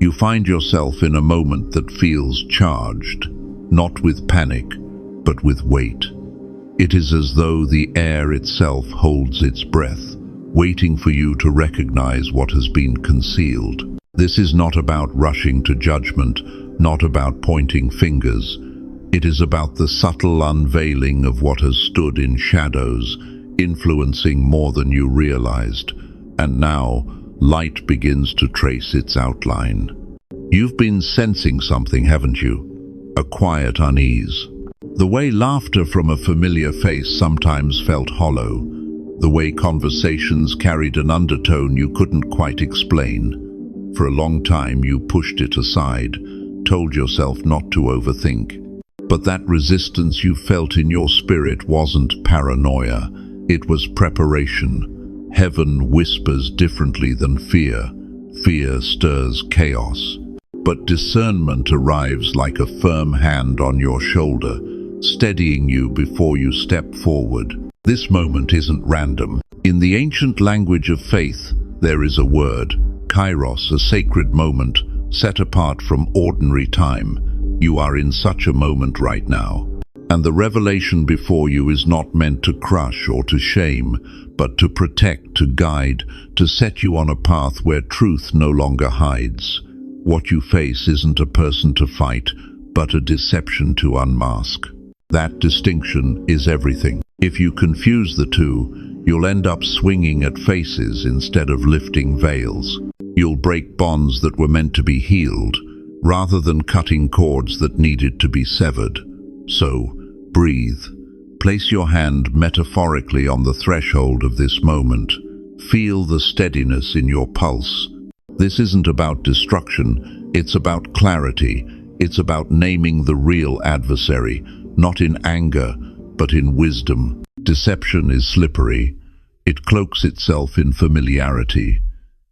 You find yourself in a moment that feels charged, not with panic, but with weight. It is as though the air itself holds its breath, waiting for you to recognize what has been concealed. This is not about rushing to judgment, not about pointing fingers. It is about the subtle unveiling of what has stood in shadows, influencing more than you realized. And now, light begins to trace its outline. You've been sensing something, haven't you? A quiet unease. The way laughter from a familiar face sometimes felt hollow. The way conversations carried an undertone you couldn't quite explain. For a long time you pushed it aside, told yourself not to overthink. But that resistance you felt in your spirit wasn't paranoia. It was preparation. Heaven whispers differently than fear. Fear stirs chaos. But discernment arrives like a firm hand on your shoulder, steadying you before you step forward. This moment isn't random. In the ancient language of faith, there is a word, kairos, a sacred moment, set apart from ordinary time. You are in such a moment right now. And the revelation before you is not meant to crush or to shame, but to protect, to guide, to set you on a path where truth no longer hides. What you face isn't a person to fight, but a deception to unmask. That distinction is everything. If you confuse the two, you'll end up swinging at faces instead of lifting veils. You'll break bonds that were meant to be healed, rather than cutting cords that needed to be severed. So, breathe. Place your hand metaphorically on the threshold of this moment. Feel the steadiness in your pulse. This isn't about destruction, it's about clarity. It's about naming the real adversary, not in anger, but in wisdom. Deception is slippery. It cloaks itself in familiarity.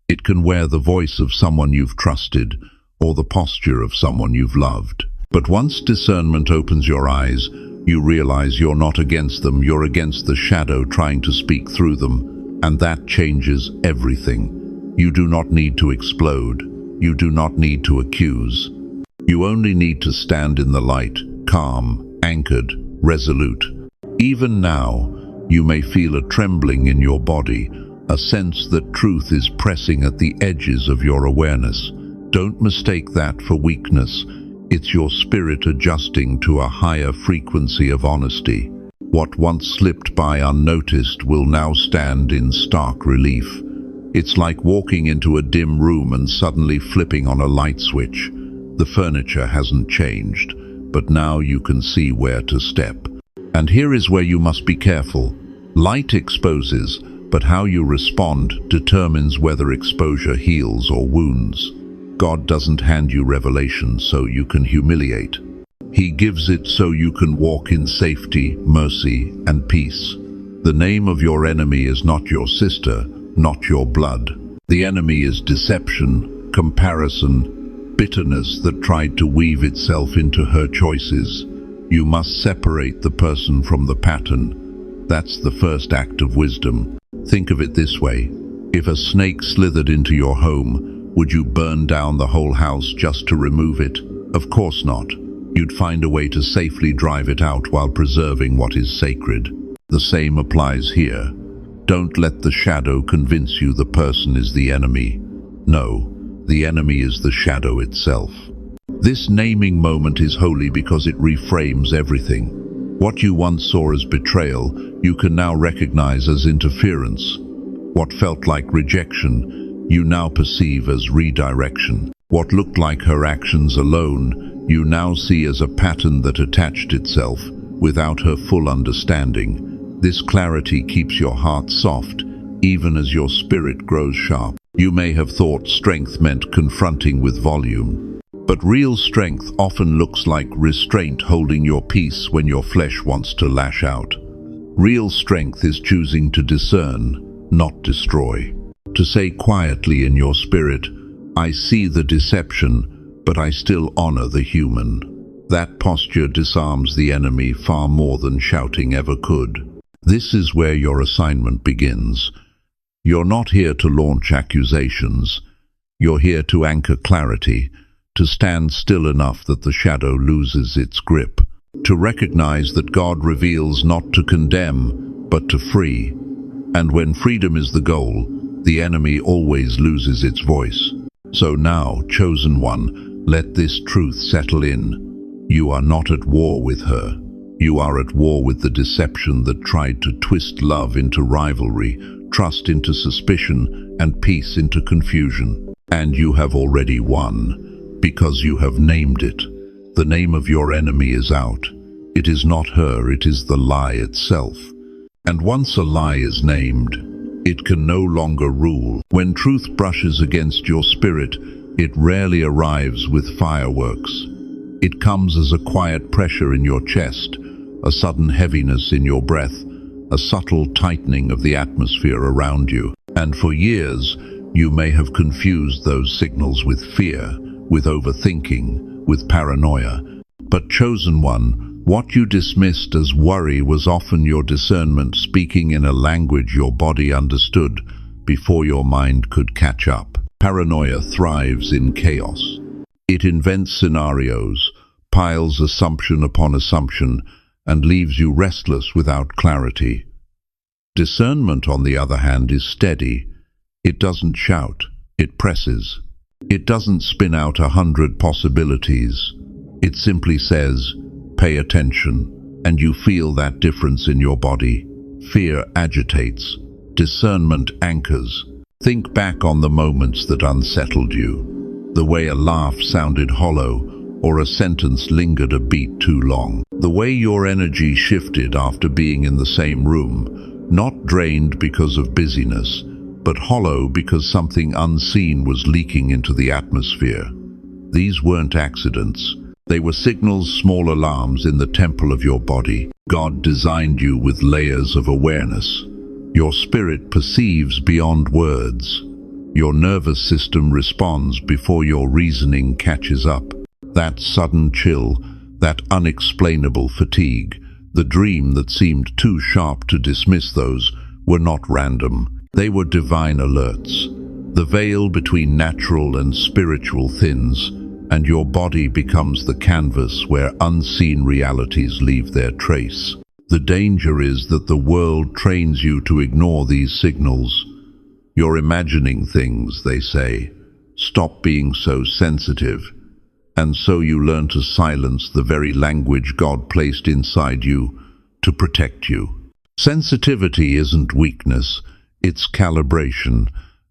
It can wear the voice of someone you've trusted, or the posture of someone you've loved. But once discernment opens your eyes, you realize you're not against them, you're against the shadow trying to speak through them. And that changes everything. You do not need to explode. You do not need to accuse. You only need to stand in the light, calm, anchored, resolute. Even now, you may feel a trembling in your body, a sense that truth is pressing at the edges of your awareness. Don't mistake that for weakness. It's your spirit adjusting to a higher frequency of honesty. What once slipped by unnoticed will now stand in stark relief. It's like walking into a dim room and suddenly flipping on a light switch. The furniture hasn't changed, but now you can see where to step. And here is where you must be careful. Light exposes, but how you respond determines whether exposure heals or wounds. God doesn't hand you revelation so you can humiliate. He gives it so you can walk in safety, mercy, and peace. The name of your enemy is not your sister, not your blood. The enemy is deception, comparison, bitterness that tried to weave itself into her choices. You must separate the person from the pattern. That's the first act of wisdom. Think of it this way. If a snake slithered into your home, would you burn down the whole house just to remove it? Of course not. You'd find a way to safely drive it out while preserving what is sacred. The same applies here. Don't let the shadow convince you the person is the enemy. No, the enemy is the shadow itself. This naming moment is holy because it reframes everything. What you once saw as betrayal, you can now recognize as interference. What felt like rejection, you now perceive as redirection. What looked like her actions alone, you now see as a pattern that attached itself without her full understanding. This clarity keeps your heart soft, even as your spirit grows sharp. You may have thought strength meant confronting with volume, but real strength often looks like restraint, holding your peace when your flesh wants to lash out. Real strength is choosing to discern, not destroy. To say quietly in your spirit, I see the deception, but I still honor the human. That posture disarms the enemy far more than shouting ever could. This is where your assignment begins. You're not here to launch accusations. You're here to anchor clarity, to stand still enough that the shadow loses its grip, to recognize that God reveals not to condemn, but to free. And when freedom is the goal, the enemy always loses its voice. So now, chosen one, let this truth settle in. You are not at war with her. You are at war with the deception that tried to twist love into rivalry, trust into suspicion, and peace into confusion. And you have already won, because you have named it. The name of your enemy is out. It is not her, it is the lie itself. And once a lie is named, it can no longer rule. When truth brushes against your spirit, it rarely arrives with fireworks. It comes as a quiet pressure in your chest, a sudden heaviness in your breath, a subtle tightening of the atmosphere around you. And for years, you may have confused those signals with fear, with overthinking, with paranoia. But chosen one, what you dismissed as worry was often your discernment speaking in a language your body understood before your mind could catch up. Paranoia thrives in chaos. It invents scenarios, piles assumption upon assumption, and leaves you restless without clarity. Discernment, on the other hand, is steady. It doesn't shout, it presses. It doesn't spin out 100 possibilities. It simply says, pay attention, and you feel that difference in your body. Fear agitates. Discernment anchors. Think back on the moments that unsettled you. The way a laugh sounded hollow, or a sentence lingered a beat too long. The way your energy shifted after being in the same room, not drained because of busyness, but hollow because something unseen was leaking into the atmosphere. These weren't accidents. They were signals, small alarms in the temple of your body. God designed you with layers of awareness. Your spirit perceives beyond words. Your nervous system responds before your reasoning catches up. That sudden chill, that unexplainable fatigue, the dream that seemed too sharp to dismiss those, were not random. They were divine alerts. The veil between natural and spiritual thins, and your body becomes the canvas where unseen realities leave their trace. The danger is that the world trains you to ignore these signals. You're imagining things, they say. Stop being so sensitive. And so you learn to silence the very language God placed inside you to protect you. Sensitivity isn't weakness, it's calibration.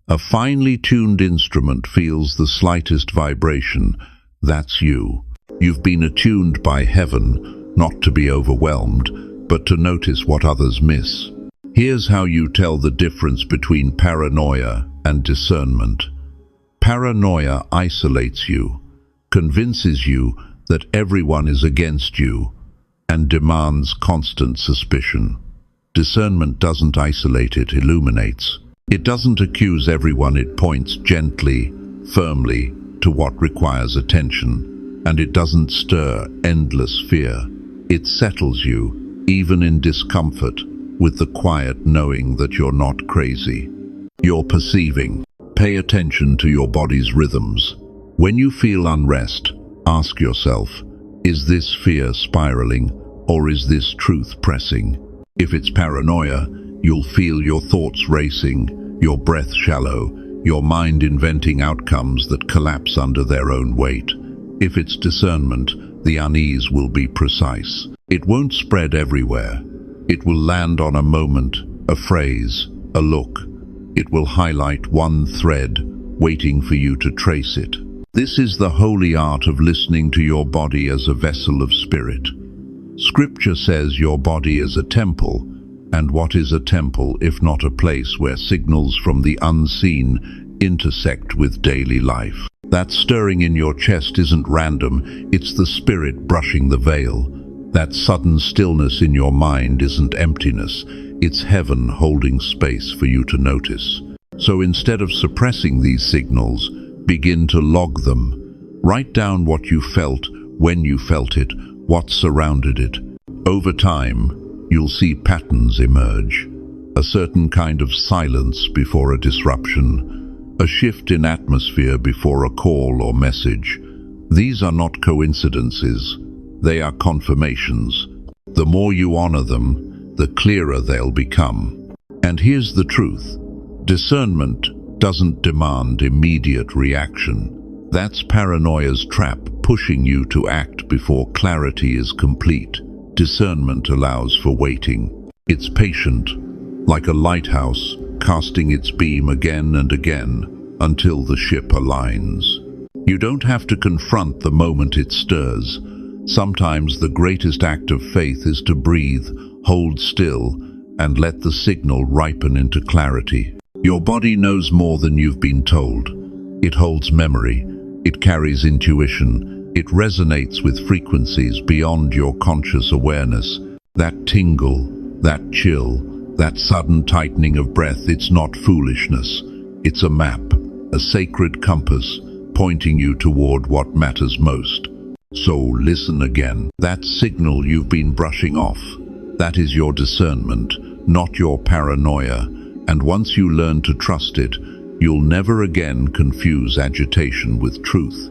A finely tuned instrument feels the slightest vibration. That's you. You've been attuned by heaven, not to be overwhelmed, but to notice what others miss. Here's how you tell the difference between paranoia and discernment. Paranoia isolates you, convinces you that everyone is against you, and demands constant suspicion. Discernment doesn't isolate, it illuminates. It doesn't accuse everyone, it points gently, firmly to what requires attention. And it doesn't stir endless fear. It settles you, even in discomfort, with the quiet knowing that you're not crazy. You're perceiving. Pay attention to your body's rhythms. When you feel unrest, ask yourself, is this fear spiraling, or is this truth pressing? If it's paranoia, you'll feel your thoughts racing, your breath shallow, your mind inventing outcomes that collapse under their own weight. If it's discernment, the unease will be precise. It won't spread everywhere. It will land on a moment, a phrase, a look. It will highlight one thread, waiting for you to trace it. This is the holy art of listening to your body as a vessel of spirit. Scripture says your body is a temple, and what is a temple if not a place where signals from the unseen intersect with daily life? That stirring in your chest isn't random, it's the spirit brushing the veil. That sudden stillness in your mind isn't emptiness, it's heaven holding space for you to notice. So instead of suppressing these signals, begin to log them. Write down what you felt, when you felt it, what surrounded it. Over time, you'll see patterns emerge. A certain kind of silence before a disruption, a shift in atmosphere before a call or message. These are not coincidences, they are confirmations. The more you honor them, the clearer they'll become. And here's the truth. Discernment doesn't demand immediate reaction. That's paranoia's trap, pushing you to act before clarity is complete. Discernment allows for waiting. It's patient, like a lighthouse, casting its beam again and again until the ship aligns. You don't have to confront the moment it stirs. Sometimes the greatest act of faith is to breathe, hold still, and let the signal ripen into clarity. Your body knows more than you've been told. It holds memory, it carries intuition, it resonates with frequencies beyond your conscious awareness. That tingle, that chill, that sudden tightening of breath, it's not foolishness. It's a map, a sacred compass, pointing you toward what matters most. So listen again. That signal you've been brushing off, that is your discernment, not your paranoia. And once you learn to trust it, you'll never again confuse agitation with truth.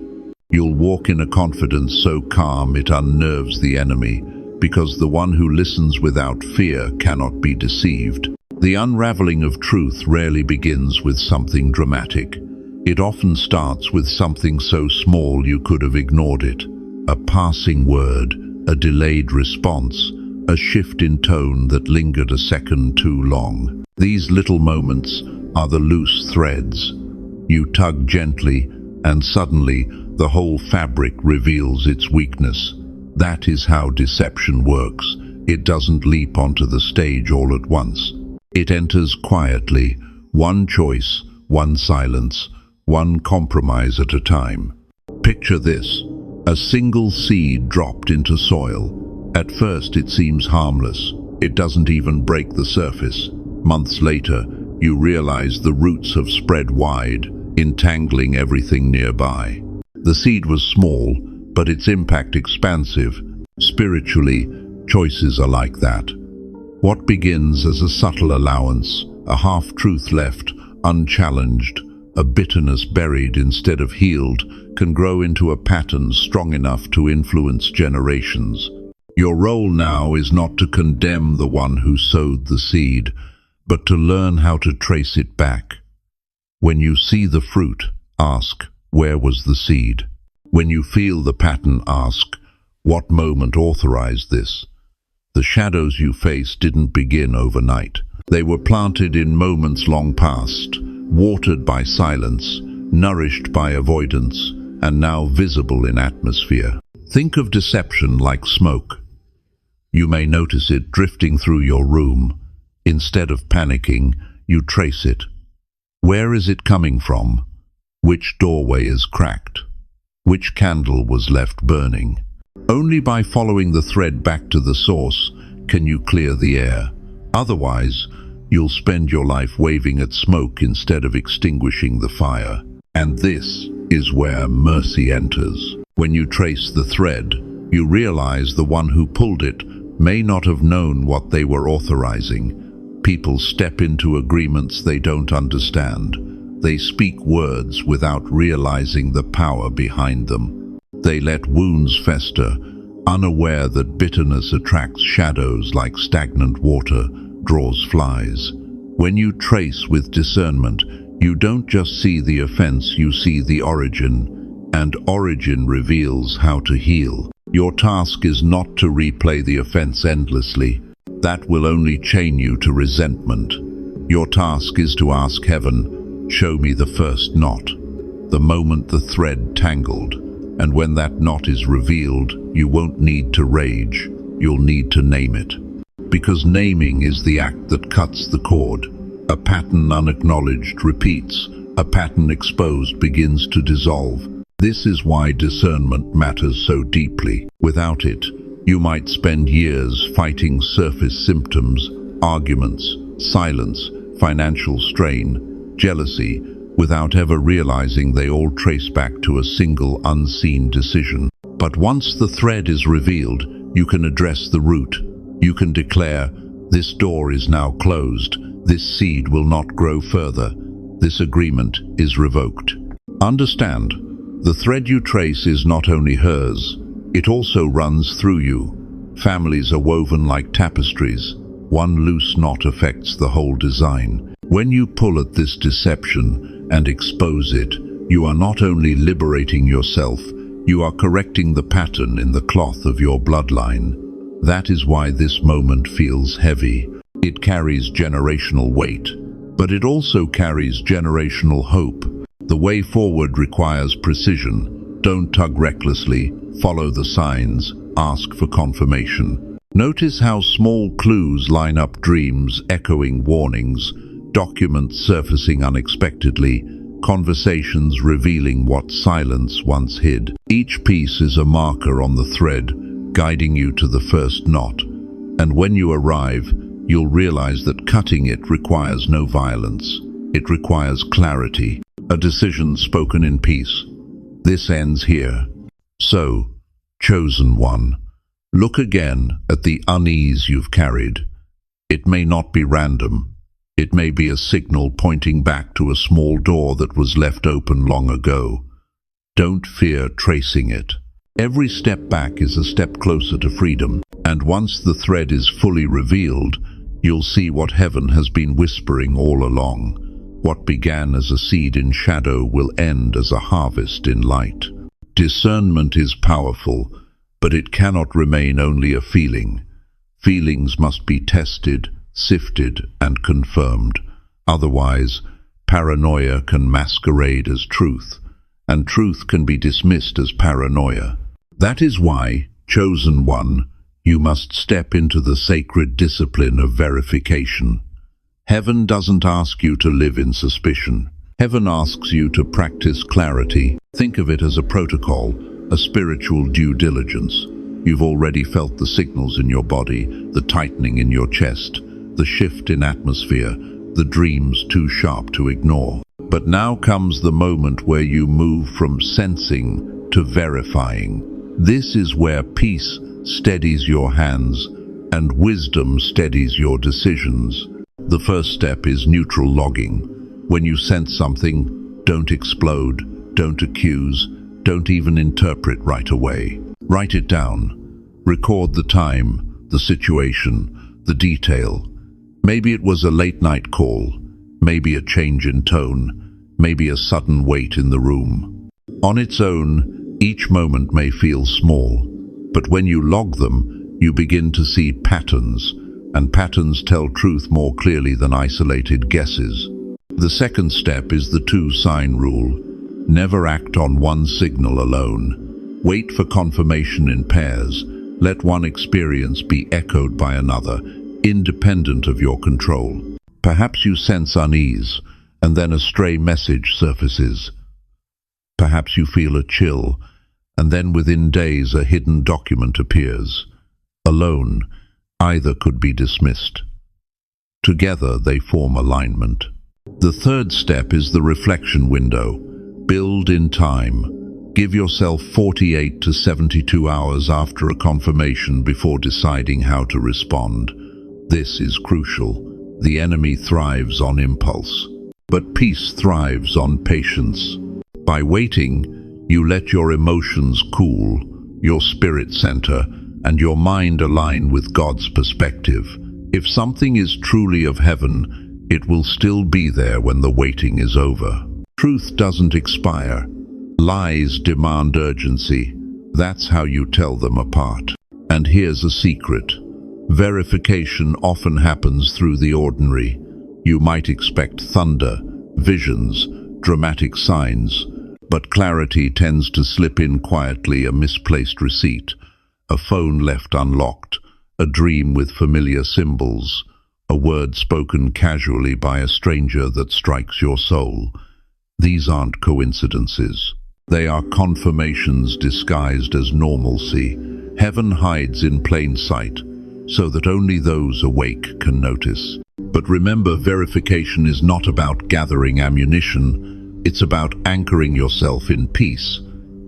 You'll walk in a confidence so calm it unnerves the enemy, because the one who listens without fear cannot be deceived. The unraveling of truth rarely begins with something dramatic. It often starts with something so small you could have ignored it. A passing word, a delayed response, a shift in tone that lingered a second too long. These little moments are the loose threads. You tug gently, and suddenly the whole fabric reveals its weakness. That is how deception works. It doesn't leap onto the stage all at once. It enters quietly, one choice, one silence, one compromise at a time. Picture this. A single seed dropped into soil. At first it seems harmless. It doesn't even break the surface. Months later, you realize the roots have spread wide, entangling everything nearby. The seed was small, but its impact expansive. Spiritually, choices are like that. What begins as a subtle allowance, a half-truth left unchallenged, a bitterness buried instead of healed, can grow into a pattern strong enough to influence generations. Your role now is not to condemn the one who sowed the seed, but to learn how to trace it back. When you see the fruit, ask, where was the seed? When you feel the pattern, ask, what moment authorized this? The shadows you face didn't begin overnight. They were planted in moments long past, watered by silence, nourished by avoidance, and now visible in atmosphere. Think of deception like smoke. You may notice it drifting through your room. Instead of panicking, you trace it. Where is it coming from? Which doorway is cracked? Which candle was left burning? Only by following the thread back to the source can you clear the air. Otherwise, you'll spend your life waving at smoke instead of extinguishing the fire. And this is where mercy enters. When you trace the thread, you realize the one who pulled it may not have known what they were authorizing. People step into agreements they don't understand. They speak words without realizing the power behind them. They let wounds fester, unaware that bitterness attracts shadows like stagnant water draws flies. When you trace with discernment, you don't just see the offense, you see the origin, and origin reveals how to heal. Your task is not to replay the offense endlessly. That will only chain you to resentment. Your task is to ask heaven, show me the first knot, the moment the thread tangled. And when that knot is revealed, you won't need to rage, you'll need to name it. Because naming is the act that cuts the cord. A pattern unacknowledged repeats, a pattern exposed begins to dissolve. This is why discernment matters so deeply. Without it, you might spend years fighting surface symptoms, arguments, silence, financial strain, jealousy, without ever realizing they all trace back to a single unseen decision. But once the thread is revealed, you can address the root. You can declare, this door is now closed, this seed will not grow further, this agreement is revoked. Understand, the thread you trace is not only hers, it also runs through you. Families are woven like tapestries. One loose knot affects the whole design. When you pull at this deception and expose it, you are not only liberating yourself, you are correcting the pattern in the cloth of your bloodline. That is why this moment feels heavy. It carries generational weight, but it also carries generational hope. The way forward requires precision. Don't tug recklessly, follow the signs, ask for confirmation. Notice how small clues line up: dreams echoing warnings, documents surfacing unexpectedly, conversations revealing what silence once hid. Each piece is a marker on the thread, guiding you to the first knot. And when you arrive, you'll realize that cutting it requires no violence. It requires clarity, a decision spoken in peace. This ends here. So, chosen one, look again at the unease you've carried. It may not be random. It may be a signal pointing back to a small door that was left open long ago. Don't fear tracing it. Every step back is a step closer to freedom, and once the thread is fully revealed, you'll see what heaven has been whispering all along. What began as a seed in shadow will end as a harvest in light. Discernment is powerful, but it cannot remain only a feeling. Feelings must be tested, sifted, and confirmed. Otherwise, paranoia can masquerade as truth, and truth can be dismissed as paranoia. That is why, chosen one, you must step into the sacred discipline of verification. Heaven doesn't ask you to live in suspicion. Heaven asks you to practice clarity. Think of it as a protocol, a spiritual due diligence. You've already felt the signals in your body, the tightening in your chest, the shift in atmosphere, the dreams too sharp to ignore. But now comes the moment where you move from sensing to verifying. This is where peace steadies your hands and wisdom steadies your decisions. The first step is neutral logging. When you sense something, don't explode, don't accuse, don't even interpret right away. Write it down. Record the time, the situation, the detail. Maybe it was a late-night call, maybe a change in tone, maybe a sudden weight in the room. On its own, each moment may feel small, but when you log them, you begin to see patterns, and patterns tell truth more clearly than isolated guesses. The second step is the two-sign rule. Never act on one signal alone. Wait for confirmation in pairs. Let one experience be echoed by another, independent of your control. Perhaps you sense unease, and then a stray message surfaces. Perhaps you feel a chill, and then within days a hidden document appears. Alone, either could be dismissed. Together they form alignment. The third step is the reflection window. Build in time. Give yourself 48 to 72 hours after a confirmation before deciding how to respond. This is crucial. The enemy thrives on impulse, but peace thrives on patience. By waiting, you let your emotions cool, your spirit center, and your mind align with God's perspective. If something is truly of heaven, it will still be there when the waiting is over. Truth doesn't expire. Lies demand urgency. That's how you tell them apart. And here's a secret. Verification often happens through the ordinary. You might expect thunder, visions, dramatic signs, but clarity tends to slip in quietly: a misplaced receipt, a phone left unlocked, a dream with familiar symbols, a word spoken casually by a stranger that strikes your soul. These aren't coincidences. They are confirmations disguised as normalcy. Heaven hides in plain sight, so that only those awake can notice. But remember, verification is not about gathering ammunition. It's about anchoring yourself in peace.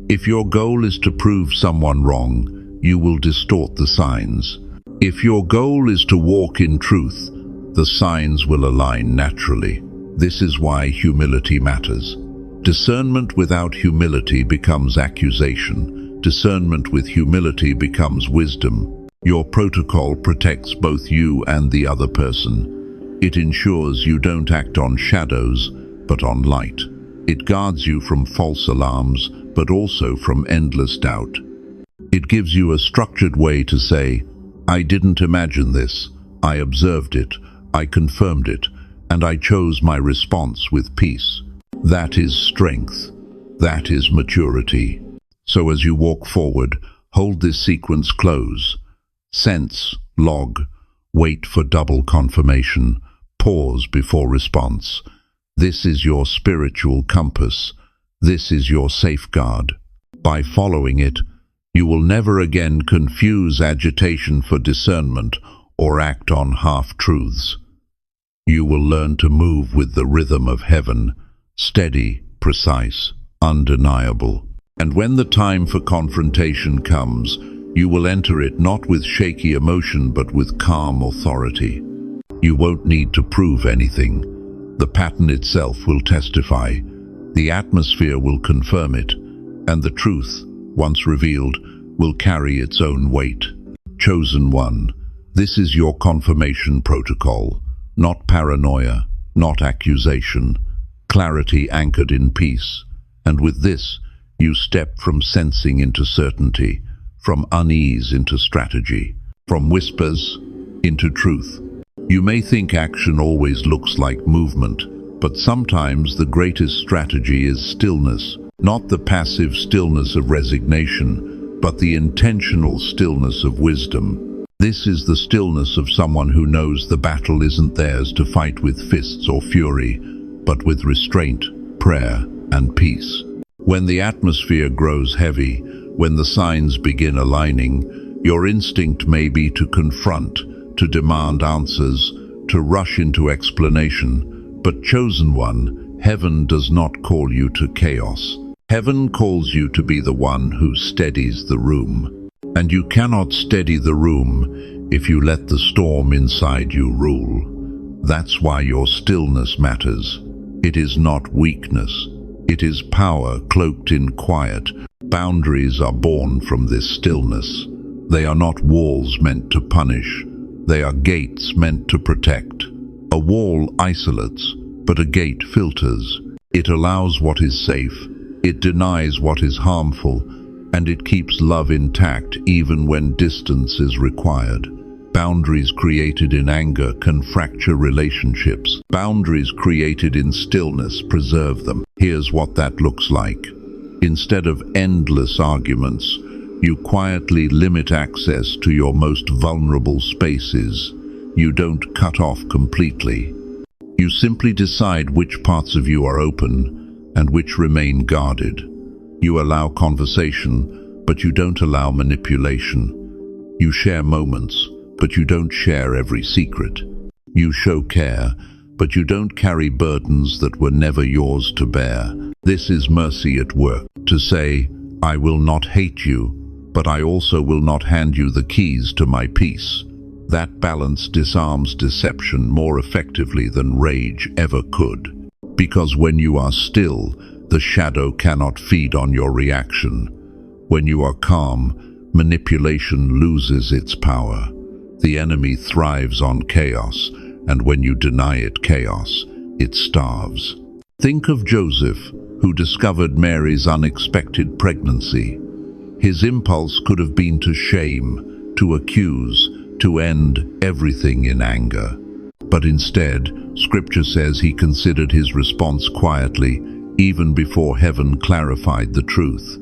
If your goal is to prove someone wrong, you will distort the signs. If your goal is to walk in truth, the signs will align naturally. This is why humility matters. Discernment without humility becomes accusation. Discernment with humility becomes wisdom. Your protocol protects both you and the other person. It ensures you don't act on shadows, but on light. It guards you from false alarms, but also from endless doubt. It gives you a structured way to say, I didn't imagine this, I observed it, I confirmed it, and I chose my response with peace. That is strength. That is maturity. So as you walk forward, hold this sequence close. Sense, log, wait for double confirmation, pause before response. This is your spiritual compass. This is your safeguard. By following it, you will never again confuse agitation for discernment or act on half-truths. You will learn to move with the rhythm of heaven, steady, precise, undeniable. And when the time for confrontation comes, you will enter it not with shaky emotion but with calm authority. You won't need to prove anything. The pattern itself will testify. The atmosphere will confirm it, and the truth, once revealed, will carry its own weight. Chosen one, this is your confirmation protocol. Not paranoia, not accusation, clarity anchored in peace. And with this, you step from sensing into certainty, from unease into strategy, from whispers into truth. You may think action always looks like movement, but sometimes the greatest strategy is stillness, not the passive stillness of resignation, but the intentional stillness of wisdom. This is the stillness of someone who knows the battle isn't theirs to fight with fists or fury, but with restraint, prayer, and peace. When the atmosphere grows heavy, when the signs begin aligning, your instinct may be to confront, to demand answers, to rush into explanation. But chosen one, heaven does not call you to chaos. Heaven calls you to be the one who steadies the room. And you cannot steady the room if you let the storm inside you rule. That's why your stillness matters. It is not weakness. It is power cloaked in quiet. Boundaries are born from this stillness. They are not walls meant to punish. They are gates meant to protect. A wall isolates, but a gate filters. It allows what is safe. It denies what is harmful. And it keeps love intact even when distance is required. Boundaries created in anger can fracture relationships. Boundaries created in stillness preserve them. Here's what that looks like. Instead of endless arguments, you quietly limit access to your most vulnerable spaces. You don't cut off completely. You simply decide which parts of you are open and which remain guarded. You allow conversation, but you don't allow manipulation. You share moments, but you don't share every secret. You show care, but you don't carry burdens that were never yours to bear. This is mercy at work. To say, I will not hate you, but I also will not hand you the keys to my peace. That balance disarms deception more effectively than rage ever could. Because when you are still, the shadow cannot feed on your reaction. When you are calm, manipulation loses its power. The enemy thrives on chaos, and when you deny it chaos, it starves. Think of Joseph, who discovered Mary's unexpected pregnancy. His impulse could have been to shame, to accuse, to end everything in anger. But instead, Scripture says he considered his response quietly, even before heaven clarified the truth.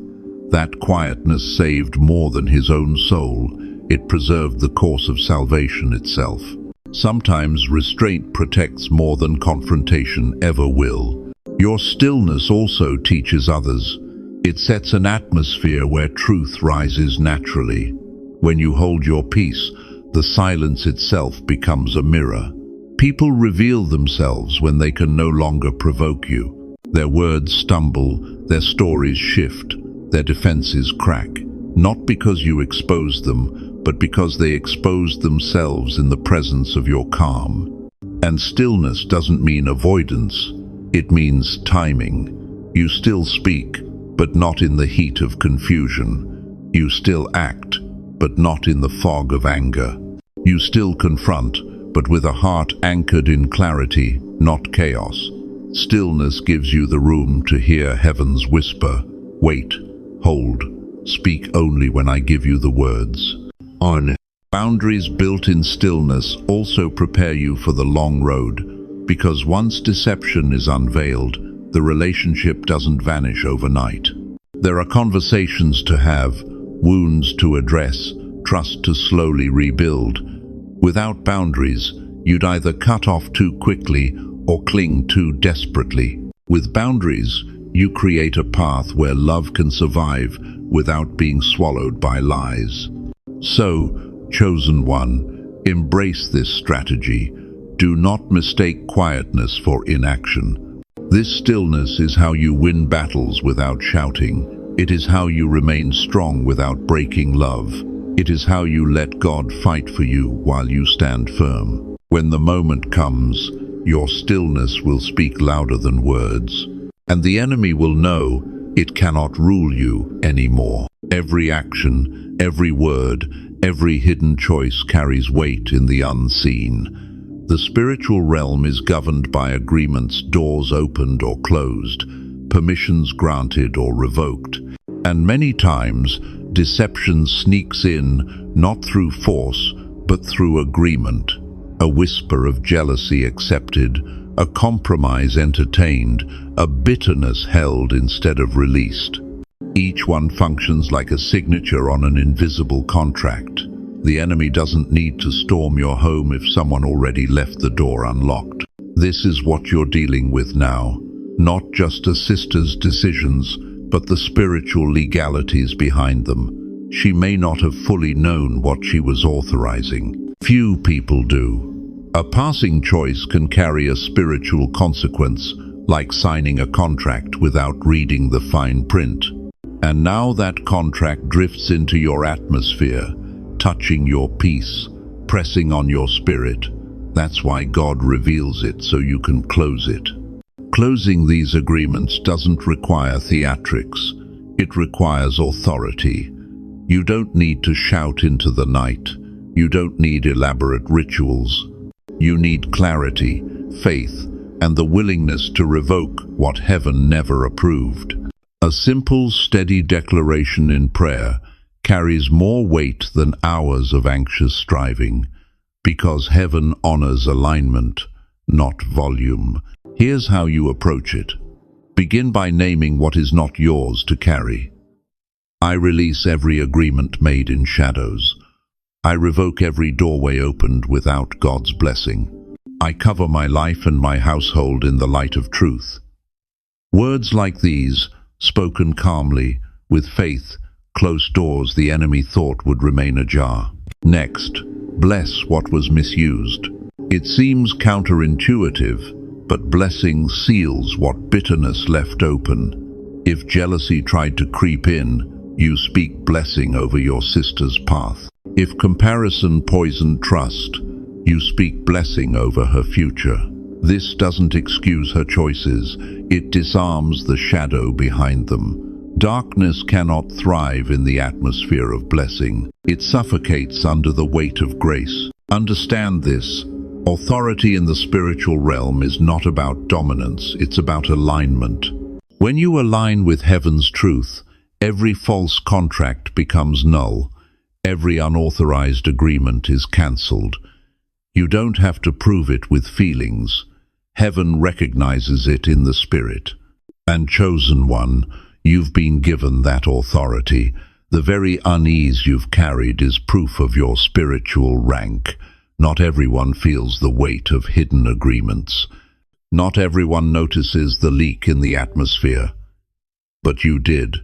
That quietness saved more than his own soul. It preserved the course of salvation itself. Sometimes restraint protects more than confrontation ever will. Your stillness also teaches others. It sets an atmosphere where truth rises naturally. When you hold your peace, the silence itself becomes a mirror. People reveal themselves when they can no longer provoke you. Their words stumble, their stories shift, their defenses crack, not because you expose them, but because they expose themselves in the presence of your calm. And stillness doesn't mean avoidance, it means timing. You still speak, but not in the heat of confusion. You still act, but not in the fog of anger. You still confront, but with a heart anchored in clarity, not chaos. Stillness gives you the room to hear heaven's whisper. Wait, hold, speak only when I give you the words. Boundaries built in stillness also prepare you for the long road, because once deception is unveiled, the relationship doesn't vanish overnight. There are conversations to have, wounds to address, trust to slowly rebuild. Without boundaries, you'd either cut off too quickly or cling too desperately. With boundaries, you create a path where love can survive without being swallowed by lies. So, chosen one, embrace this strategy. Do not mistake quietness for inaction. This stillness is how you win battles without shouting. It is how you remain strong without breaking love. It is how you let God fight for you while you stand firm. When the moment comes, your stillness will speak louder than words, and the enemy will know it cannot rule you anymore. Every action, every word, every hidden choice carries weight in the unseen. The spiritual realm is governed by agreements, doors opened or closed, permissions granted or revoked, and many times deception sneaks in not through force but through agreement. A whisper of jealousy accepted, a compromise entertained, a bitterness held instead of released. Each one functions like a signature on an invisible contract. The enemy doesn't need to storm your home if someone already left the door unlocked. This is what you're dealing with now, not just a sister's decisions, but the spiritual legalities behind them. She may not have fully known what she was authorizing. Few people do. A passing choice can carry a spiritual consequence, like signing a contract without reading the fine print. And now that contract drifts into your atmosphere, touching your peace, pressing on your spirit. That's why God reveals it so you can close it. Closing these agreements doesn't require theatrics. It requires authority. You don't need to shout into the night. You don't need elaborate rituals. You need clarity, faith, and the willingness to revoke what heaven never approved. A simple, steady declaration in prayer carries more weight than hours of anxious striving, because heaven honors alignment, not volume. Here's how you approach it. Begin by naming what is not yours to carry. I release every agreement made in shadows. I revoke every doorway opened without God's blessing. I cover my life and my household in the light of truth. Words like these, spoken calmly, with faith, close doors the enemy thought would remain ajar. Next, bless what was misused. It seems counterintuitive, but blessing seals what bitterness left open. If jealousy tried to creep in, you speak blessing over your sister's path. If comparison poisoned trust, you speak blessing over her future. This doesn't excuse her choices, it disarms the shadow behind them. Darkness cannot thrive in the atmosphere of blessing. It suffocates under the weight of grace. Understand this. Authority in the spiritual realm is not about dominance, it's about alignment. When you align with heaven's truth, every false contract becomes null. Every unauthorized agreement is cancelled. You don't have to prove it with feelings. Heaven recognizes it in the spirit. And chosen one, you've been given that authority. The very unease you've carried is proof of your spiritual rank. Not everyone feels the weight of hidden agreements. Not everyone notices the leak in the atmosphere. But you did.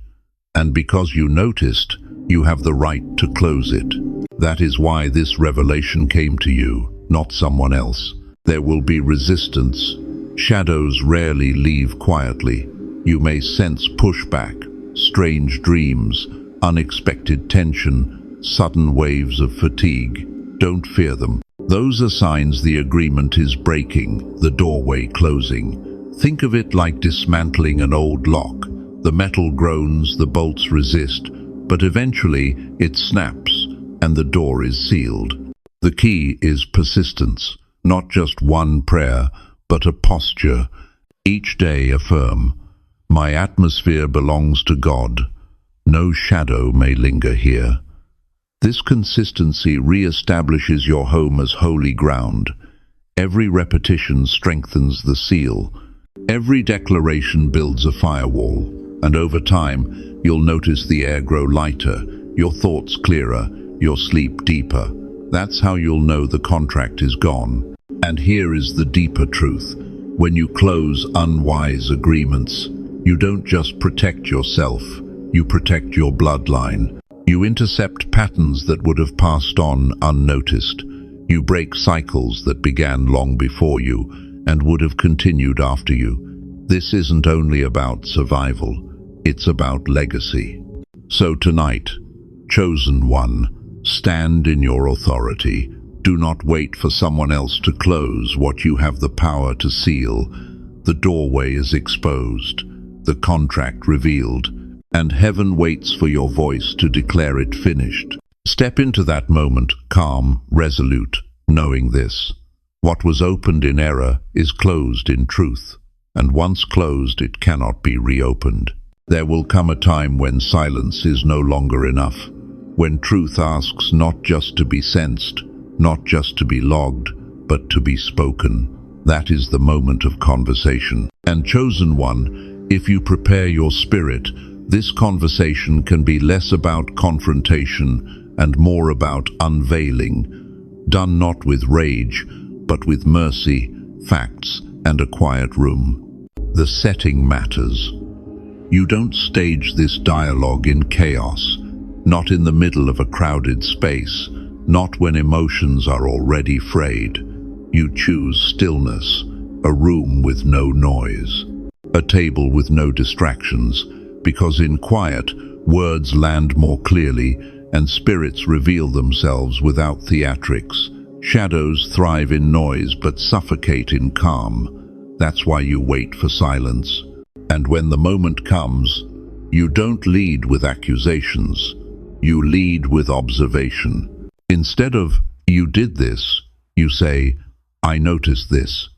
And because you noticed, you have the right to close it. That is why this revelation came to you, not someone else. There will be resistance. Shadows rarely leave quietly. You may sense pushback, strange dreams, unexpected tension, sudden waves of fatigue. Don't fear them. Those are signs the agreement is breaking, the doorway closing. Think of it like dismantling an old lock. The metal groans, the bolts resist, but eventually it snaps and the door is sealed. The key is persistence, not just one prayer, but a posture. Each day affirm, "My atmosphere belongs to God. No shadow may linger here." This consistency re-establishes your home as holy ground. Every repetition strengthens the seal. Every declaration builds a firewall. And over time, you'll notice the air grow lighter, your thoughts clearer, your sleep deeper. That's how you'll know the contract is gone. And here is the deeper truth. When you close unwise agreements, you don't just protect yourself, you protect your bloodline. You intercept patterns that would have passed on unnoticed. You break cycles that began long before you and would have continued after you. This isn't only about survival, it's about legacy. So tonight, chosen one, stand in your authority. Do not wait for someone else to close what you have the power to seal. The doorway is exposed, the contract revealed, and heaven waits for your voice to declare it finished. Step into that moment, calm, resolute, knowing this. What was opened in error is closed in truth, and once closed it cannot be reopened. There will come a time when silence is no longer enough, when truth asks not just to be sensed, not just to be logged, but to be spoken. That is the moment of conversation. And chosen one, if you prepare your spirit, this conversation can be less about confrontation and more about unveiling, done not with rage, but with mercy, facts, and a quiet room. The setting matters. You don't stage this dialogue in chaos, not in the middle of a crowded space, not when emotions are already frayed. You choose stillness, a room with no noise, a table with no distractions, because in quiet, words land more clearly and spirits reveal themselves without theatrics. Shadows thrive in noise but suffocate in calm. That's why you wait for silence. And when the moment comes, you don't lead with accusations. You lead with observation. Instead of, "You did this," you say, "I noticed this."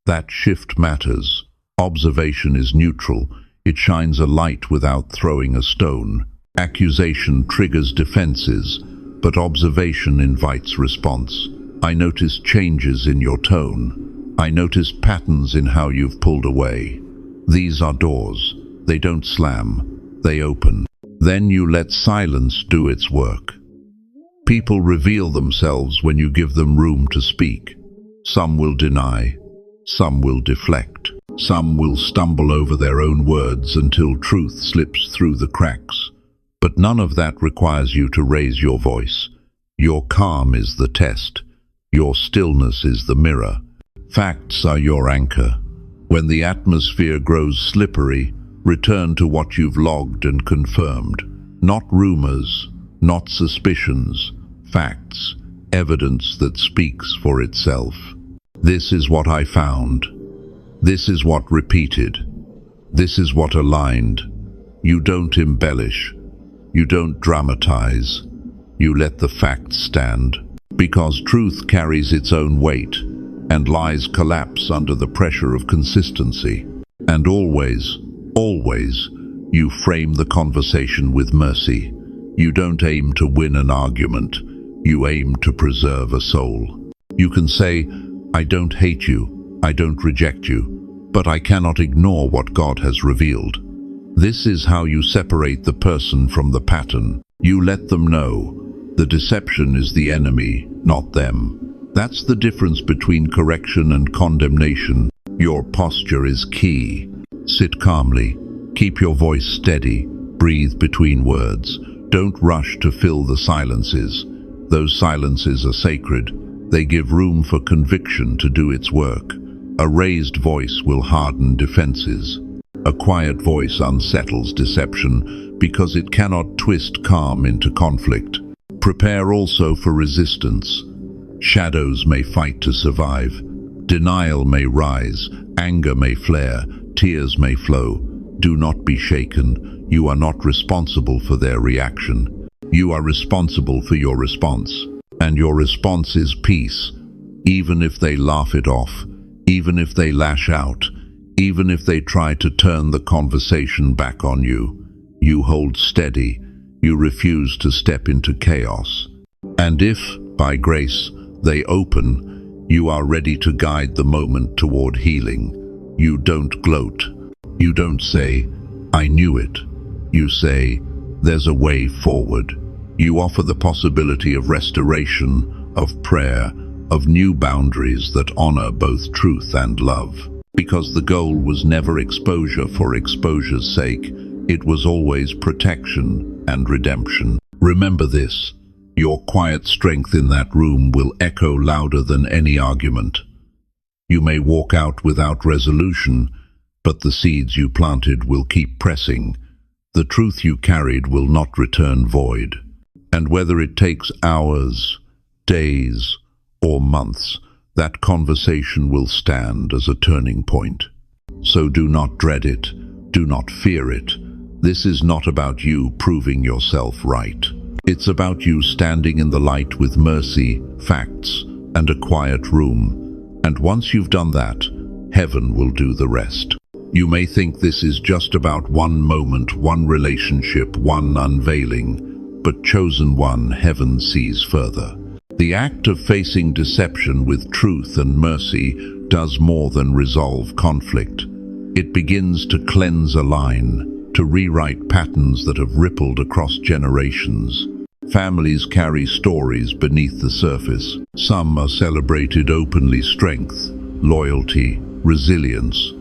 That shift matters. Observation is neutral. It shines a light without throwing a stone. Accusation triggers defenses, but observation invites response. I notice changes in your tone. I notice patterns in how you've pulled away. These are doors. They don't slam. They open. Then you let silence do its work. People reveal themselves when you give them room to speak. Some will deny. Some will deflect. Some will stumble over their own words until truth slips through the cracks. But none of that requires you to raise your voice. Your calm is the test. Your stillness is the mirror. Facts are your anchor. When the atmosphere grows slippery, return to what you've logged and confirmed. Not rumors, not suspicions, facts, evidence that speaks for itself. This is what I found. This is what repeated. This is what aligned. You don't embellish. You don't dramatize. You let the facts stand. Because truth carries its own weight, and lies collapse under the pressure of consistency. And always, always, you frame the conversation with mercy. You don't aim to win an argument. You aim to preserve a soul. You can say, "I don't hate you. I don't reject you. But I cannot ignore what God has revealed." This is how you separate the person from the pattern. You let them know the deception is the enemy, not them. That's the difference between correction and condemnation. Your posture is key. Sit calmly. Keep your voice steady. Breathe between words. Don't rush to fill the silences. Those silences are sacred. They give room for conviction to do its work. A raised voice will harden defenses. A quiet voice unsettles deception because it cannot twist calm into conflict. Prepare also for resistance. Shadows may fight to survive. Denial may rise. Anger may flare. Tears may flow. Do not be shaken. You are not responsible for their reaction. You are responsible for your response. And your response is peace. Even if they laugh it off, even if they lash out, even if they try to turn the conversation back on you, you hold steady. You refuse to step into chaos. And if, by grace, they open, you are ready to guide the moment toward healing. You don't gloat. You don't say, "I knew it." You say, "There's a way forward." You offer the possibility of restoration, of prayer, of new boundaries that honor both truth and love. Because the goal was never exposure for exposure's sake, it was always protection and redemption. Remember this, your quiet strength in that room will echo louder than any argument. You may walk out without resolution, but the seeds you planted will keep pressing. The truth you carried will not return void. And whether it takes hours, days, or months, that conversation will stand as a turning point. So do not dread it, do not fear it. This is not about you proving yourself right. It's about you standing in the light with mercy, facts, and a quiet room. And once you've done that, heaven will do the rest. You may think this is just about one moment, one relationship, one unveiling, but chosen one, heaven sees further. The act of facing deception with truth and mercy does more than resolve conflict. It begins to cleanse a line, to rewrite patterns that have rippled across generations. Families carry stories beneath the surface. Some are celebrated openly: strength, loyalty, resilience.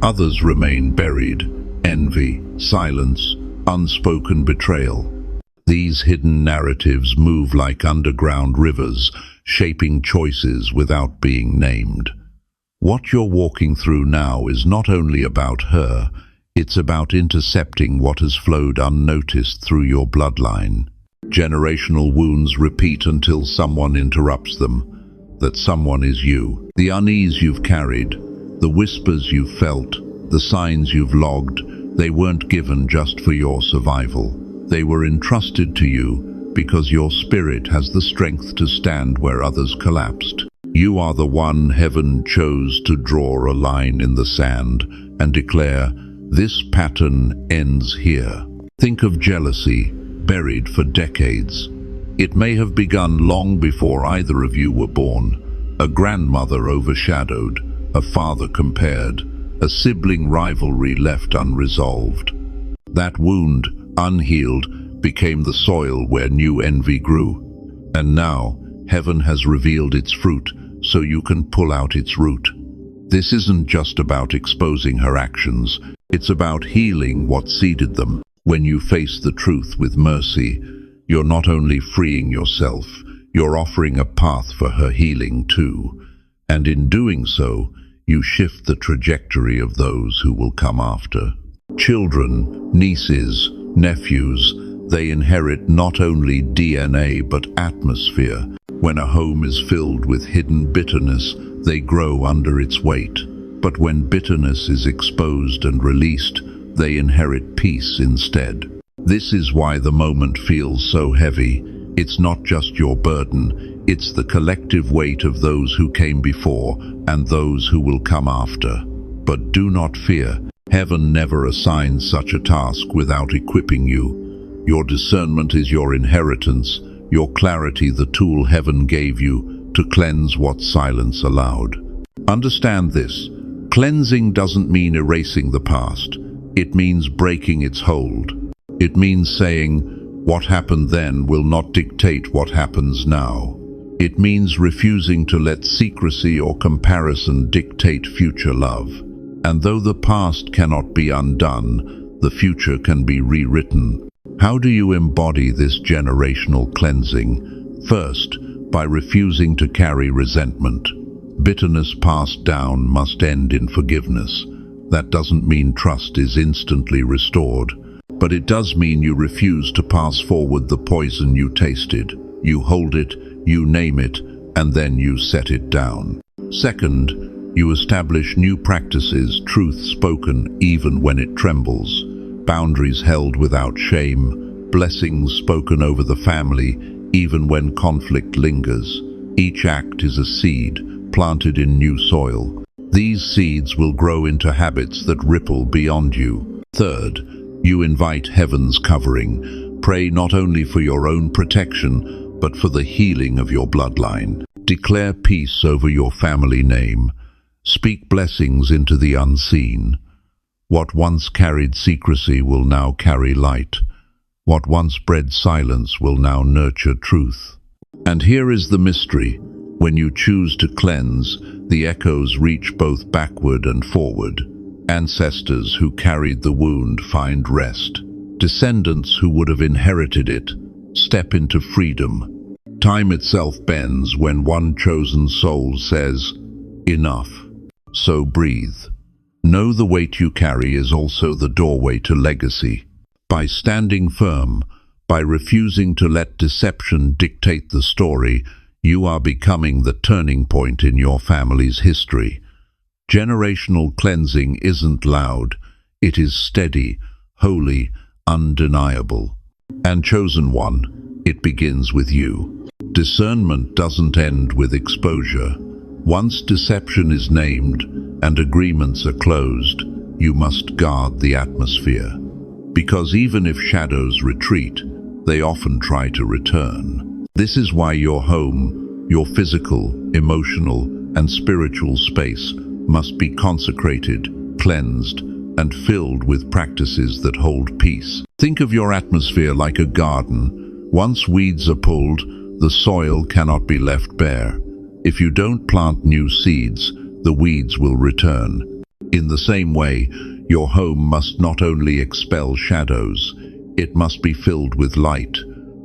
Others remain buried: envy, silence, unspoken betrayal. These hidden narratives move like underground rivers, shaping choices without being named. What you're walking through now is not only about her, it's about intercepting what has flowed unnoticed through your bloodline. Generational wounds repeat until someone interrupts them. That someone is you. The unease you've carried, the whispers you've felt, the signs you've logged, they weren't given just for your survival. They were entrusted to you because your spirit has the strength to stand where others collapsed. You are the one heaven chose to draw a line in the sand and declare, "This pattern ends here." Think of jealousy, buried for decades. It may have begun long before either of you were born. A grandmother overshadowed, a father compared, a sibling rivalry left unresolved. That wound, unhealed, became the soil where new envy grew. And now, heaven has revealed its fruit, so you can pull out its root. This isn't just about exposing her actions, it's about healing what seeded them. When you face the truth with mercy, you're not only freeing yourself, you're offering a path for her healing too. And in doing so, you shift the trajectory of those who will come after. Children, nieces, nephews, they inherit not only DNA but atmosphere. When a home is filled with hidden bitterness, they grow under its weight. But when bitterness is exposed and released, they inherit peace instead. This is why the moment feels so heavy. It's not just your burden, it's the collective weight of those who came before and those who will come after. But do not fear. Heaven never assigns such a task without equipping you. Your discernment is your inheritance, your clarity the tool heaven gave you to cleanse what silence allowed. Understand this, cleansing doesn't mean erasing the past. It means breaking its hold. It means saying, what happened then will not dictate what happens now. It means refusing to let secrecy or comparison dictate future love. And though the past cannot be undone, the future can be rewritten. How do you embody this generational cleansing? First, by refusing to carry resentment. Bitterness passed down must end in forgiveness. That doesn't mean trust is instantly restored, but it does mean you refuse to pass forward the poison you tasted. You hold it, you name it, and then you set it down. Second, you establish new practices, truth spoken even when it trembles, boundaries held without shame, blessings spoken over the family even when conflict lingers. Each act is a seed planted in new soil. These seeds will grow into habits that ripple beyond you. Third, you invite heaven's covering. Pray not only for your own protection, but for the healing of your bloodline. Declare peace over your family name. Speak blessings into the unseen. What once carried secrecy will now carry light. What once bred silence will now nurture truth. And here is the mystery. When you choose to cleanse, the echoes reach both backward and forward. Ancestors who carried the wound find rest. Descendants who would have inherited it step into freedom. Time itself bends when one chosen soul says, "Enough." So breathe. Know the weight you carry is also the doorway to legacy. By standing firm, by refusing to let deception dictate the story, you are becoming the turning point in your family's history. Generational cleansing isn't loud, it is steady, holy, undeniable. And chosen one, it begins with you. Discernment doesn't end with exposure. Once deception is named and agreements are closed, you must guard the atmosphere. Because even if shadows retreat, they often try to return. This is why your home, your physical, emotional, and spiritual space must be consecrated, cleansed, and filled with practices that hold peace. Think of your atmosphere like a garden. Once weeds are pulled, the soil cannot be left bare. If you don't plant new seeds, the weeds will return. In the same way, your home must not only expel shadows, it must be filled with light,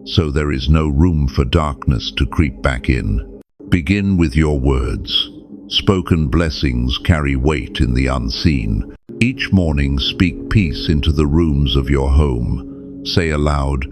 so there is no room for darkness to creep back in. Begin with your words. Spoken blessings carry weight in the unseen. Each morning speak peace into the rooms of your home. Say aloud,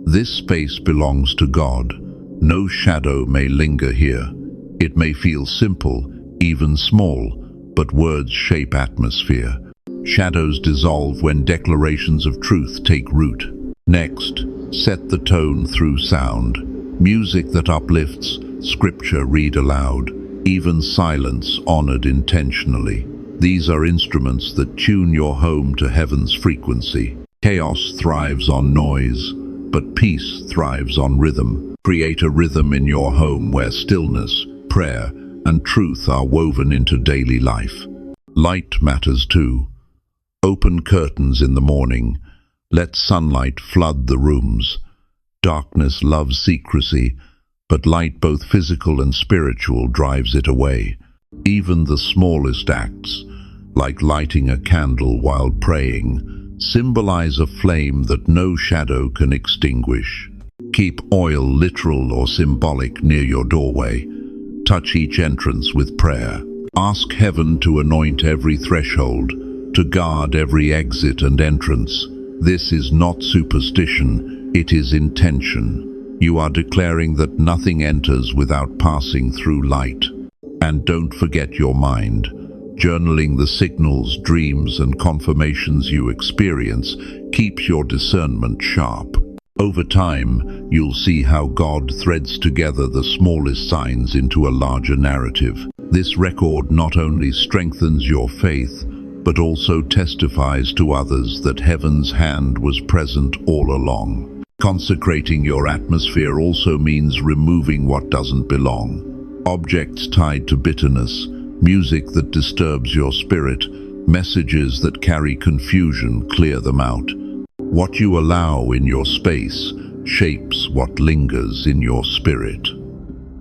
"This space belongs to God. No shadow may linger here." It may feel simple, even small, but words shape atmosphere. Shadows dissolve when declarations of truth take root. Next, set the tone through sound. Music that uplifts, scripture read aloud, even silence honored intentionally. These are instruments that tune your home to heaven's frequency. Chaos thrives on noise, but peace thrives on rhythm. Create a rhythm in your home where stillness, prayer, and truth are woven into daily life. Light matters too. Open curtains in the morning. Let sunlight flood the rooms. Darkness loves secrecy, but light, both physical and spiritual, drives it away. Even the smallest acts, like lighting a candle while praying, symbolize a flame that no shadow can extinguish. Keep oil, literal or symbolic, near your doorway. Touch each entrance with prayer. Ask heaven to anoint every threshold, to guard every exit and entrance. This is not superstition, it is intention. You are declaring that nothing enters without passing through light. And don't forget your mind. Journaling the signals, dreams, and confirmations you experience keeps your discernment sharp. Over time, you'll see how God threads together the smallest signs into a larger narrative. This record not only strengthens your faith, but also testifies to others that heaven's hand was present all along. Consecrating your atmosphere also means removing what doesn't belong. Objects tied to bitterness, music that disturbs your spirit, messages that carry confusion, clear them out. What you allow in your space shapes what lingers in your spirit.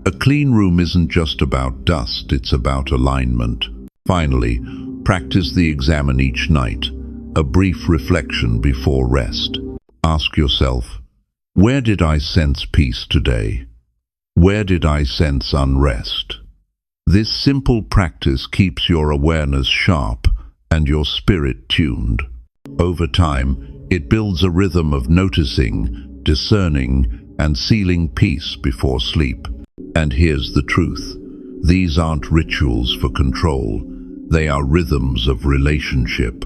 A clean room isn't just about dust, it's about alignment. Finally, practice the examine each night, a brief reflection before rest. Ask yourself, where did I sense peace today? Where did I sense unrest? This simple practice keeps your awareness sharp and your spirit tuned. Over time, it builds a rhythm of noticing, discerning, and sealing peace before sleep. And here's the truth. These aren't rituals for control. They are rhythms of relationship.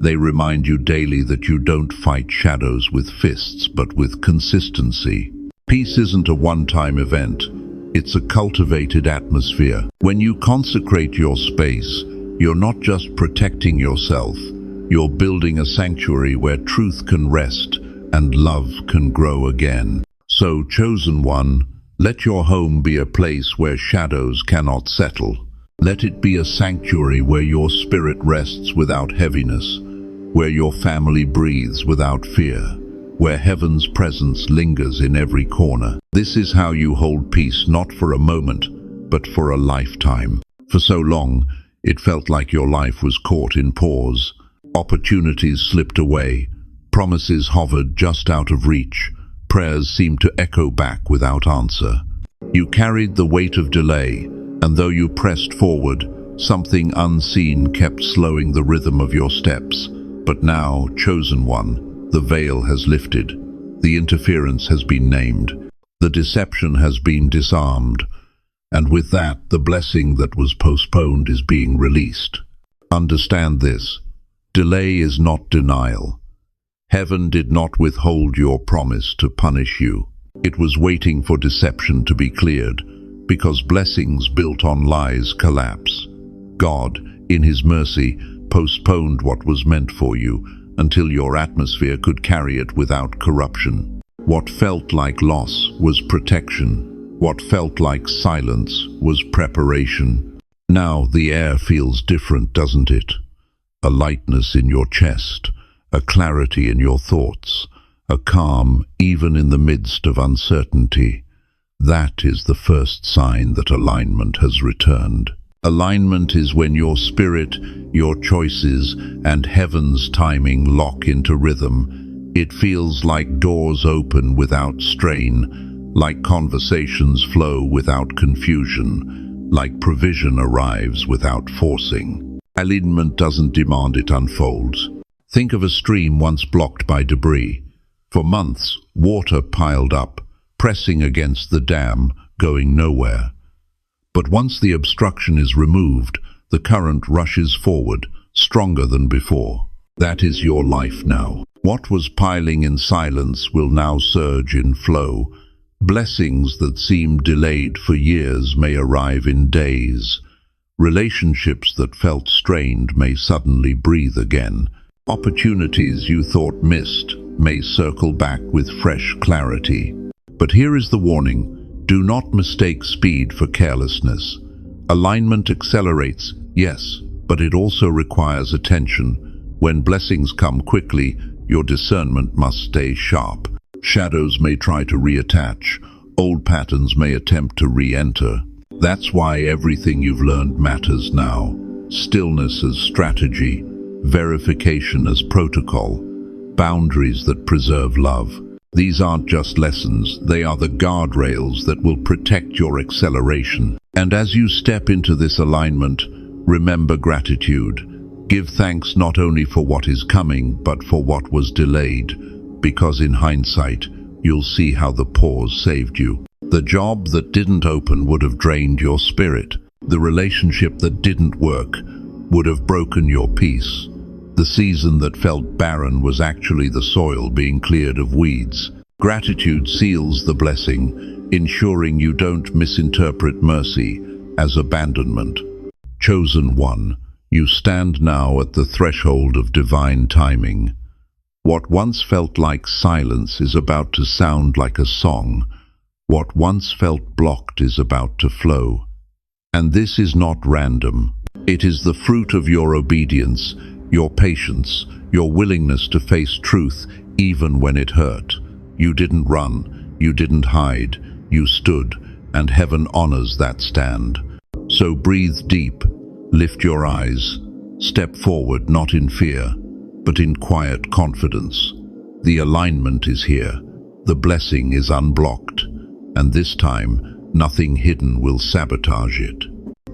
They remind you daily that you don't fight shadows with fists, but with consistency. Peace isn't a one-time event. It's a cultivated atmosphere. When you consecrate your space, you're not just protecting yourself. You're building a sanctuary where truth can rest and love can grow again. So, chosen one, let your home be a place where shadows cannot settle. Let it be a sanctuary where your spirit rests without heaviness, where your family breathes without fear, where heaven's presence lingers in every corner. This is how you hold peace, not for a moment, but for a lifetime. For so long, it felt like your life was caught in pause. Opportunities slipped away, promises hovered just out of reach, prayers seemed to echo back without answer. You carried the weight of delay, and though you pressed forward, something unseen kept slowing the rhythm of your steps. But now, chosen one, the veil has lifted. The interference has been named. The deception has been disarmed. And with that, the blessing that was postponed is being released. Understand this. Delay is not denial. Heaven did not withhold your promise to punish you. It was waiting for deception to be cleared, because blessings built on lies collapse. God, in His mercy, postponed what was meant for you until your atmosphere could carry it without corruption. What felt like loss was protection. What felt like silence was preparation. Now the air feels different, doesn't it? A lightness in your chest, a clarity in your thoughts, a calm even in the midst of uncertainty. That is the first sign that alignment has returned. Alignment is when your spirit, your choices, and heaven's timing lock into rhythm. It feels like doors open without strain, like conversations flow without confusion, like provision arrives without forcing. Alignment doesn't demand, it unfolds. Think of a stream once blocked by debris. For months, water piled up, pressing against the dam, going nowhere. But once the obstruction is removed, the current rushes forward, stronger than before. That is your life now. What was piling in silence will now surge in flow. Blessings that seemed delayed for years may arrive in days. Relationships that felt strained may suddenly breathe again. Opportunities you thought missed may circle back with fresh clarity. But here is the warning. Do not mistake speed for carelessness. Alignment accelerates, yes, but it also requires attention. When blessings come quickly, your discernment must stay sharp. Shadows may try to reattach. Old patterns may attempt to re-enter. That's why everything you've learned matters now. Stillness as strategy, verification as protocol, boundaries that preserve love. These aren't just lessons, they are the guardrails that will protect your acceleration. And as you step into this alignment, remember gratitude. Give thanks not only for what is coming, but for what was delayed, because in hindsight, you'll see how the pause saved you. The job that didn't open would have drained your spirit. The relationship that didn't work would have broken your peace. The season that felt barren was actually the soil being cleared of weeds. Gratitude seals the blessing, ensuring you don't misinterpret mercy as abandonment. Chosen one, you stand now at the threshold of divine timing. What once felt like silence is about to sound like a song. What once felt blocked is about to flow. And this is not random. It is the fruit of your obedience, your patience, your willingness to face truth even when it hurt. You didn't run, you didn't hide, you stood, and heaven honors that stand. So breathe deep, lift your eyes, step forward not in fear, but in quiet confidence. The alignment is here, the blessing is unblocked, and this time nothing hidden will sabotage it.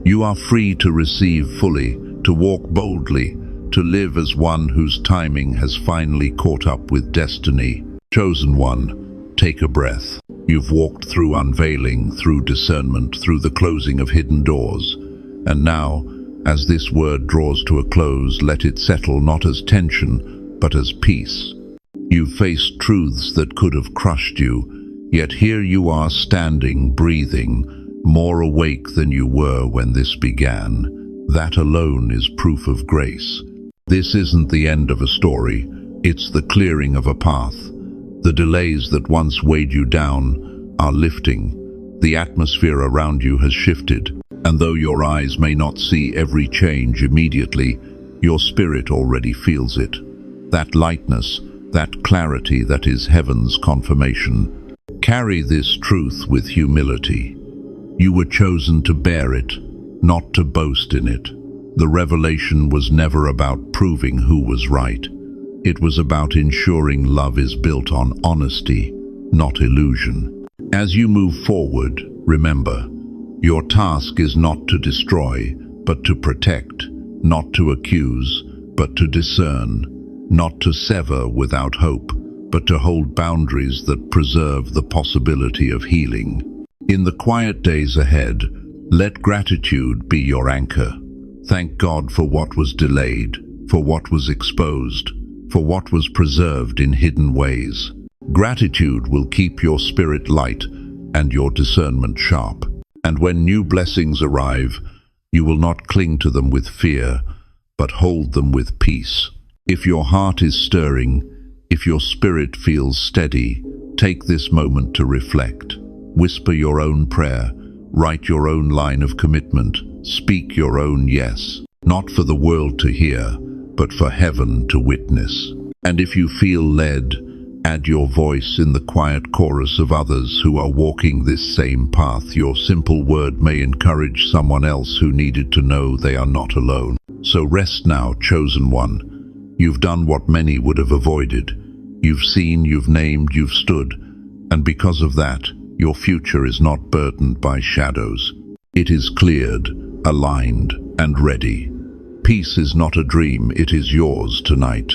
You are free to receive fully, to walk boldly, to live as one whose timing has finally caught up with destiny. Chosen one, take a breath. You've walked through unveiling, through discernment, through the closing of hidden doors. And now, as this word draws to a close, let it settle not as tension, but as peace. You've faced truths that could have crushed you, yet here you are standing, breathing, more awake than you were when this began. That alone is proof of grace. This isn't the end of a story, it's the clearing of a path. The delays that once weighed you down are lifting. The atmosphere around you has shifted, and though your eyes may not see every change immediately, your spirit already feels it. That lightness, that clarity that is heaven's confirmation. Carry this truth with humility. You were chosen to bear it, not to boast in it. The revelation was never about proving who was right. It was about ensuring love is built on honesty, not illusion. As you move forward, remember, your task is not to destroy, but to protect, not to accuse, but to discern, not to sever without hope, but to hold boundaries that preserve the possibility of healing. In the quiet days ahead, let gratitude be your anchor. Thank God for what was delayed, for what was exposed, for what was preserved in hidden ways. Gratitude will keep your spirit light and your discernment sharp. And when new blessings arrive, you will not cling to them with fear, but hold them with peace. If your heart is stirring, if your spirit feels steady, take this moment to reflect. Whisper your own prayer, write your own line of commitment, speak your own yes, not for the world to hear, but for heaven to witness. And if you feel led, add your voice in the quiet chorus of others who are walking this same path. Your simple word may encourage someone else who needed to know they are not alone. So rest now, chosen one. You've done what many would have avoided. You've seen, you've named, you've stood. And because of that, your future is not burdened by shadows. It is cleared, aligned, and ready. Peace is not a dream, it is yours tonight.